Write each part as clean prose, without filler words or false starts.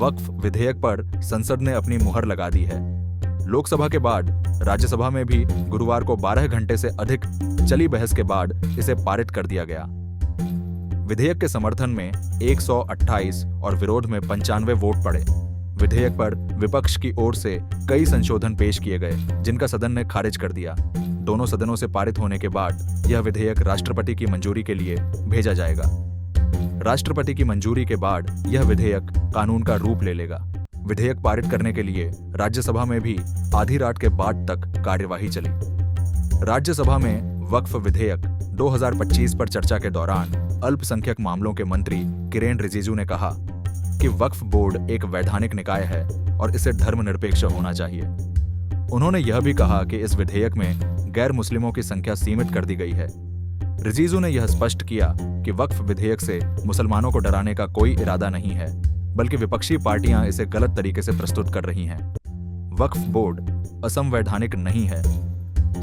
वक्फ विधेयक पर संसद ने अपनी मुहर लगा दी है। लोकसभा के बाद राज्यसभा में भी गुरुवार को 12 घंटे से अधिक चली बहस के बाद इसे पारित कर दिया गया। विधेयक के समर्थन में 128 और विरोध में 95 वोट पड़े। विधेयक पर विपक्ष की ओर से कई संशोधन पेश किए गए, जिनका सदन ने खारिज कर दिया। दोनों सदनों से पारित होने के बाद यह विधेयक राष्ट्रपति की मंजूरी के लिए भेजा जाएगा। राष्ट्रपति की मंजूरी के बाद यह विधेयक कानून का रूप ले लेगा। विधेयक पारित करने के लिए राज्यसभा में भी आधी रात के बाद तक कार्यवाही चली। राज्यसभा में वक्फ विधेयक 2025 पर चर्चा के दौरान अल्पसंख्यक मामलों के मंत्री किरेन रिजिजू ने कहा कि वक्फ बोर्ड एक वैधानिक निकाय है और इसे धर्मनिरपेक्ष होना चाहिए। उन्होंने यह भी कहा कि इस विधेयक में गैर मुस्लिमों की संख्या सीमित कर दी गई है। रिजिजू ने यह स्पष्ट किया कि वक्फ विधेयक से मुसलमानों को डराने का कोई इरादा नहीं है, बल्कि विपक्षी पार्टियां इसे गलत तरीके से प्रस्तुत कर रही हैं। वक्फ बोर्ड असंवैधानिक नहीं है।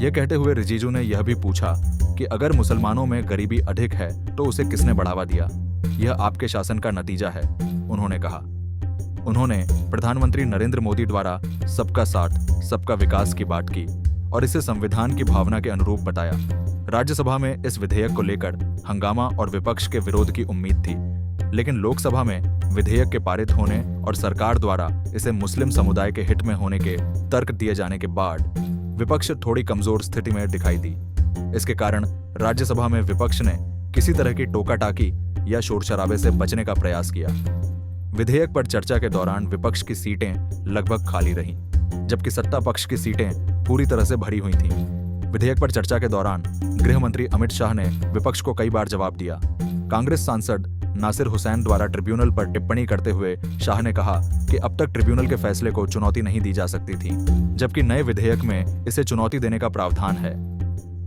यह कहते हुए रिजिजू ने यह भी पूछा कि अगर मुसलमानों में गरीबी अधिक है तो उसे किसने बढ़ावा दिया? यह आपके शासन का नतीजा है, उन्होंने कहा। उन्होंने प्रधानमंत्री नरेंद्र मोदी द्वारा सबका साथ सबका विकास की बात की और इसे संविधान की भावना के अनुरूप बताया। राज्यसभा में इस विधेयक को लेकर हंगामा और विपक्ष के विरोध की उम्मीद थी, लेकिन लोकसभा में विधेयक के पारित होने और सरकार द्वारा इसे मुस्लिम समुदाय के हित में होने के तर्क दिए जाने के बाद विपक्ष थोड़ी कमजोर स्थिति में दिखाई दी। इसके कारण राज्यसभा में विपक्ष ने किसी तरह की टोका-टाकी या शोर-शराबे से बचने का प्रयास किया। विधेयक पर चर्चा के दौरान विपक्ष की सीटें लगभग खाली रहीं, जबकि सत्ता पक्ष की सीटें पूरी तरह से भरी हुई थीं। विधेयक पर चर्चा के दौरान गृह मंत्री अमित शाह ने विपक्ष को कई बार जवाब दिया। कांग्रेस सांसद नासिर हुसैन द्वारा ट्रिब्यूनल पर टिप्पणी करते हुए शाह ने कहा कि अब तक ट्रिब्यूनल के फैसले को चुनौती नहीं दी जा सकती थी, जबकि नए विधेयक में इसे चुनौती देने का प्रावधान है।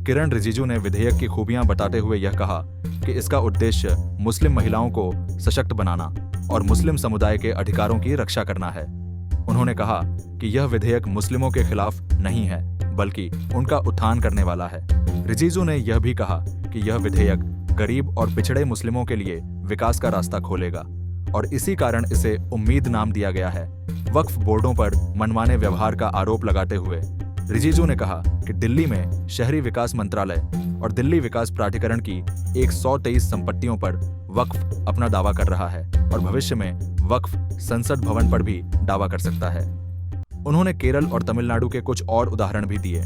किरेन रिजिजू ने विधेयक की खूबियां बताते हुए यह कहा कि इसका उद्देश्य मुस्लिम महिलाओं को सशक्त बनाना और मुस्लिम समुदाय के अधिकारों की रक्षा करना है। उन्होंने कहा कि यह विधेयक मुस्लिमों के खिलाफ नहीं है, बल्कि उनका उत्थान करने वाला है। रिजिजू ने यह भी कहा कि यह विधेयक गरीब और पिछड़े मुस्लिमों के लिए विकास का रास्ता खोलेगा और इसी कारण इसे उम्मीद नाम दिया गया है। वक्फ बोर्डों पर मनमाने व्यवहार का आरोप लगाते हुए रिजिजू ने कहा कि दिल्ली में शहरी विकास मंत्रालय और दिल्ली विकास प्राधिकरण की 123 संपत्तियों पर वक्फ अपना दावा कर रहा है और भविष्य में वक्फ संसद भवन पर भी दावा कर सकता है। उन्होंने केरल और तमिलनाडु के कुछ और उदाहरण भी दिए।